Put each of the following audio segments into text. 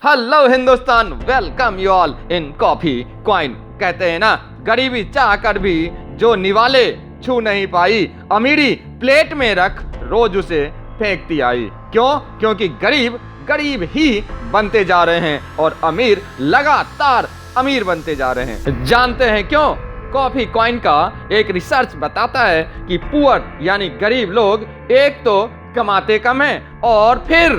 Hello Hindustan, welcome you all in coffee coin. कहते हैं ना, गरीबी चाह कर भी जो निवाले छू नहीं पाई, अमीरी प्लेट में रख रोज उसे फेंकती आई। क्यों? क्योंकि गरीब गरीब ही बनते जा रहे हैं और अमीर लगातार अमीर बनते जा रहे हैं। जानते हैं क्यों? कॉफी क्वाइन का एक रिसर्च बताता है कि पुअर यानी गरीब लोग एक तो कमाते कम हैं और फिर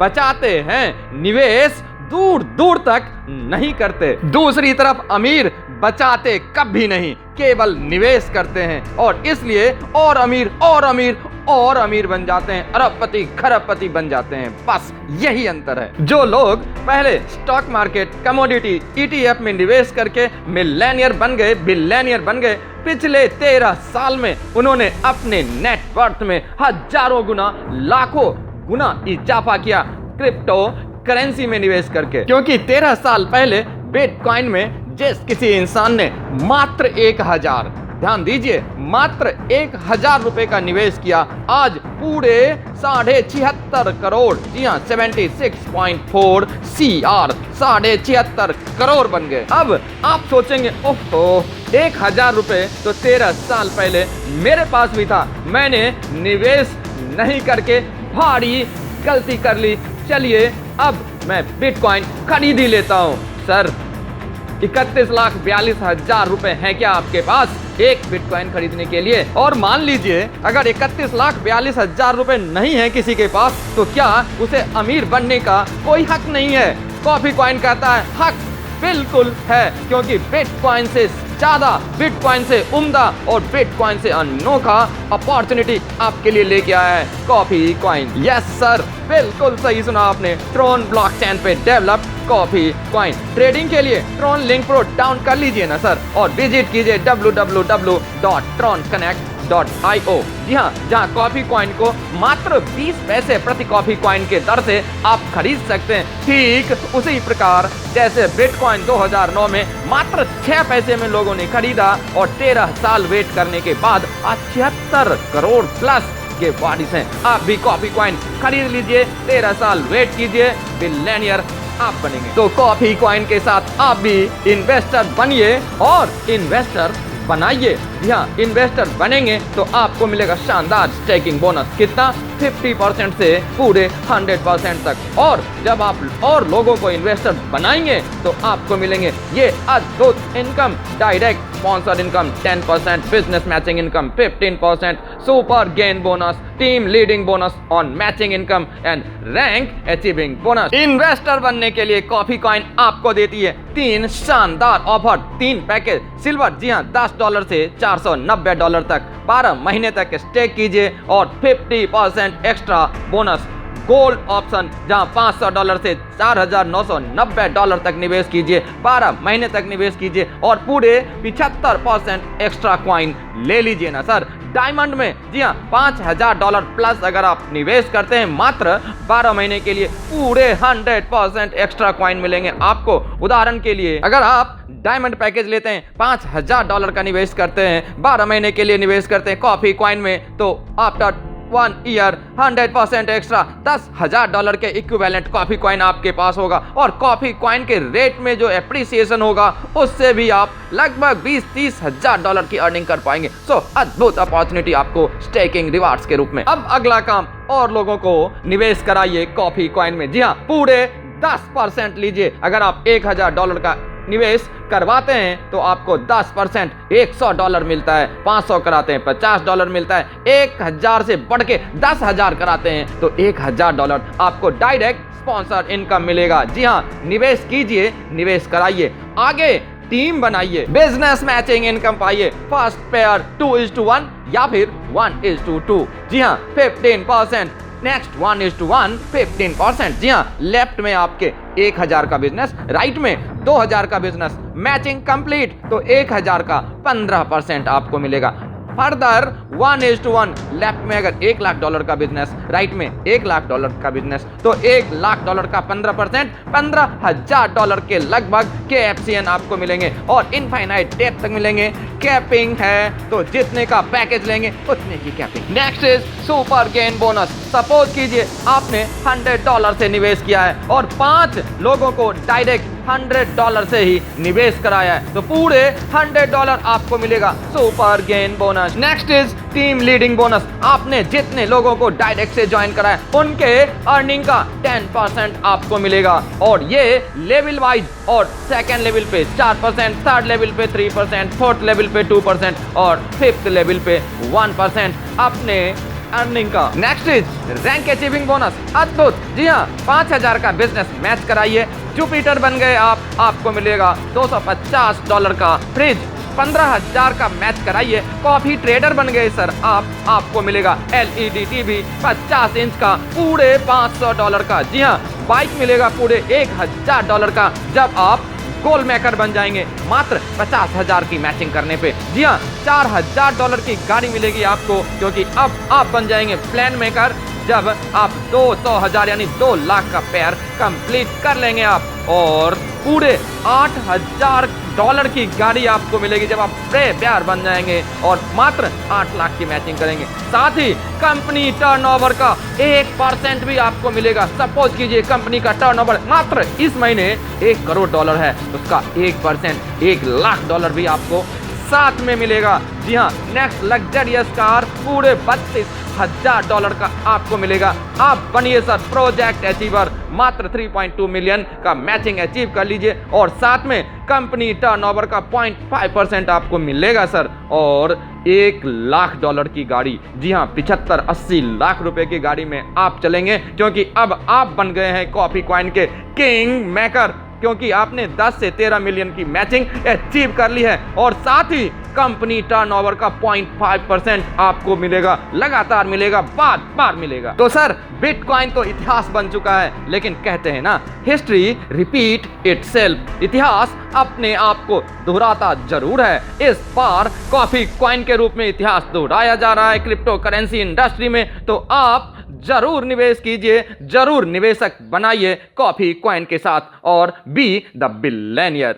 बचाते हैं, निवेश दूर दूर तक नहीं करते। दूसरी तरफ अमीर बचाते कभी नहीं, केवल निवेश करते हैं और इसलिए और अमीर और अमीर और अमीर बन जाते हैं, अरबपति खरबपति बन जाते हैं। बस यही अंतर है। जो लोग पहले स्टॉक मार्केट, कमोडिटी, ETF में निवेश करके मिलेनियर बन गए, बिलियनियर बन गए, पिछले 13 साल में उन्होंने अपने नेट वर्थ में हजारों गुना, लाखों गुना इजाफा किया क्रिप्टो करेंसी में निवेश करके। क्योंकि 13 साल पहले बिटकॉइन में जिस किसी इंसान ने मात्र 1000, ध्यान दीजिए, मात्र 1000 रुपए का निवेश किया, आज पूरे 76.5 करोड़, जी हाँ 76.4 CR, 76.5 करोड़ बन गए। अब आप सोचेंगे, ओहो 1000 रुपए तो 13 साल पहले मेरे पास भी था, मैंने निवेश नहीं करके भारी गलती कर ली, चलिए अब मैं बिटकॉइन खरीद ही लेता हूं। सर, 31,42,000 रुपए हैं क्या आपके पास एक बिटकॉइन खरीदने के लिए? और मान लीजिए अगर 31,42,000 रुपए नहीं है किसी के पास, तो क्या उसे अमीर बनने का कोई हक नहीं है? कॉफी क्वाइन कहता है हक बिल्कुल है, क्योंकि बिटकॉइन से ज्यादा, बिटकॉइन से उम्दा और बिटकॉइन से अनोखा अपॉर्चुनिटी आपके लिए लेके आया है कॉफी क्वाइन। यस सर, बिल्कुल सही सुना आपने। ट्रॉन ब्लॉकचेन पे डेवलप कॉफी क्वाइन। ट्रेडिंग के लिए ट्रॉन लिंक प्रो डाउन कर लीजिए ना सर, और विजिट कीजिए www.tronconnect.io। जी हाँ, जहाँ कॉफी क्वाइन को मात्र 20 पैसे प्रति कॉफी क्वाइन के दर से आप खरीद सकते हैं। ठीक उसी प्रकार जैसे बिटकॉइन 2009 में मात्र 6 पैसे में लोगों ने खरीदा और 13 साल वेट करने के बाद आज 76 करोड़ प्लस के वारिस हैं। आप भी कॉफी क्वाइन खरीद लीजिए, 13 साल वेट कीजिए, बिलियनियर आप बनेंगे। तो कॉफी क्वाइन के साथ आप भी इन्वेस्टर बनिए और इन्वेस्टर बनाइए। जी हाँ, इन्वेस्टर बनेंगे तो आपको मिलेगा शानदार स्टेकिंग बोनस। कितना? 50% से पूरे 100% तक। और जब आप और लोगों को इन्वेस्टर बनाएंगे तो आपको मिलेंगे ये अद्भुत income, direct sponsor income 10%, business matching income 15%, super gain bonus, team leading bonus on matching income and rank achieving bonus. Investor बनने के लिए कॉफी क्वाइन आपको देती है 3 शानदार ऑफर, 3 पैकेज। सिल्वर, जी हाँ, $10 से $490 तक 12 महीने तक स्टेक कीजिए और 50% एक्स्ट्रा बोनस। गोल्ड ऑप्शन, जहां $500 से $4,990 तक निवेश कीजिए, 12 महीने तक निवेश कीजिए और पूरे 75% एक्स्ट्रा क्वाइन ले लीजिए ना सर। डायमंड में, जी हाँ, $5,000 प्लस अगर आप निवेश करते हैं, मात्र 12 महीने के लिए पूरे 100% एक्स्ट्रा क्वाइन मिलेंगे आपको। उदाहरण के लिए अगर आप डायमंड पैकेज लेते हैं, $5,000 का निवेश करते हैं, 12 महीने के लिए निवेश करते हैं कॉफी क्वाइन में, तो आफ्टर 1 ईयर 100% एक्स्ट्रा $10,000 के इक्विवेलेंट कॉफी क्वाइन आपके पास होगा। और कॉफी क्वाइन के रेट में जो एप्रिसिएशन होगा उससे भी आप लगभग 20-30 हजार डॉलर की अर्निंग कर पाएंगे। सो अद्भुत अपॉर्चुनिटी आपको स्टेकिंग रिवार्ड्स के रूप में। अब अगला काम, और लोगों को निवेश कराइए कॉफी क्वाइन में। जी हाँ, पूरे 10% लीजिए। अगर आप $1,000 का निवेश करवाते हैं तो आपको 10% $100 मिलता है, 500 कराते हैं $50 मिलता है, 1000 से बढ़ के 10,000 कराते हैं तो $1,000 आपको डायरेक्ट स्पॉन्सर इनकम मिलेगा। जी हाँ, निवेश कीजिए, निवेश कराइए, आगे टीम बनाइए, बिजनेस मैचिंग इनकम पाइए। फर्स्ट पेयर 2:1 या फिर 1:2। जी हाँ, 15%, नेक्स्ट 1:1, 15%। जी हाँ, लेफ्ट में आपके 1000 का बिजनेस, राइट में 2000 का बिजनेस, मैचिंग कंप्लीट तो 1000 का 15% आपको मिलेगा। फर्दर 1:1 लेफ्ट में अगर $1 लाख का बिजनेस, राइट में $1 लाख का बिजनेस, तो $1 लाख का 15%, $15,000 के लगभग KFCN आपको मिलेंगे और इनफाइनाइट डेट तक मिलेंगे। कैपिंग है तो जितने का पैकेज लेंगे उतने की capping. Next is super gain bonus. Suppose कीजिए आपने $100 से निवेश किया है और 5 लोगों को डायरेक्ट $100 से ही निवेश कराया है, तो पूरे $100 आपको मिलेगा super gain bonus. Next is team leading bonus. आपने जितने लोगों को डायरेक्ट से ज्वाइन कराया उनके अर्निंग का 10% आपको मिलेगा और ये लेवल वाइज, और सेकेंड लेवल पे 4%, थर्ड लेवल पे 3%, फोर्थ लेवल पे 2% और फिफ्थ लेवल पे 1% अपने अर्निंग का। Next is rank achieving bonus. अद्भुत, जी हाँ, 5,000 का बिजनेस मैच कराइए, जुपिटर बन गए आप, आपको मिलेगा $250 का फ्रिज। 15,000 का मैच कराइए, कॉफी ट्रेडर बन गए सर आप, आपको मिलेगा LED टीवी 50 इंच का पूरे $500 का। जी हाँ, बाइक मिलेगा पूरे $1,000 का जब आप गोल मेकर बन जाएंगे मात्र 50,000 की मैचिंग करने पे। जी हाँ, $4,000 की गाड़ी मिलेगी आपको, क्योंकि अब आप बन जाएंगे प्लान मेकर जब आप 200,000 यानी 2 लाख का पेयर कंप्लीट कर लेंगे आप, और पूरे $8,000 की गाड़ी आपको मिलेगी जब आप प्लेयर बन जाएंगे और मात्र 8 लाख की मैचिंग करेंगे। साथ ही कंपनी टर्नओवर का 1% भी आपको मिलेगा। सपोज कीजिए कंपनी का टर्नओवर मात्र इस महीने $1 करोड़ है, उसका 1% $1 लाख भी आपको साथ में मिलेगा। जी हाँ, नेक्स्ट लग्जरियस कार पूरे $32,000 का आपको मिलेगा। आप बनिए सर प्रोजेक्ट अचीवर, मात्र 3.2 मिलियन का मैचिंग अचीव कर लीजिए और साथ में कंपनी टर्नओवर का 0.5% आपको मिलेगा सर, और $1 लाख की गाड़ी। जी हाँ, 75-80 लाख रुपए की गाड़ी में आप चलेंगे, क्योंकि अब आप बन गए हैं कॉफी कॉइन के किंग मेकर, क्योंकि आपने 10 से 13 मिलियन की मैचिंग अचीव कर ली है और साथ ही कंपनी टर्नओवर का 0.5% आपको मिलेगा, लगातार मिलेगा, बार बार मिलेगा। तो सर बिटकॉइन तो इतिहास बन चुका है, लेकिन कहते हैं ना, हिस्ट्री रिपीट इटसेल्फ। इतिहास अपने आप को दोहराता जरूर है। इस बार कॉफी कॉइन के रूप में इतिहास दोहराया जा रहा है क्रिप्टो करेंसी इंडस्ट्री में, तो आप जरूर निवेश कीजिए, जरूर निवेशक बनाइए कॉफी कॉइन के साथ और बी द बिलियनियर।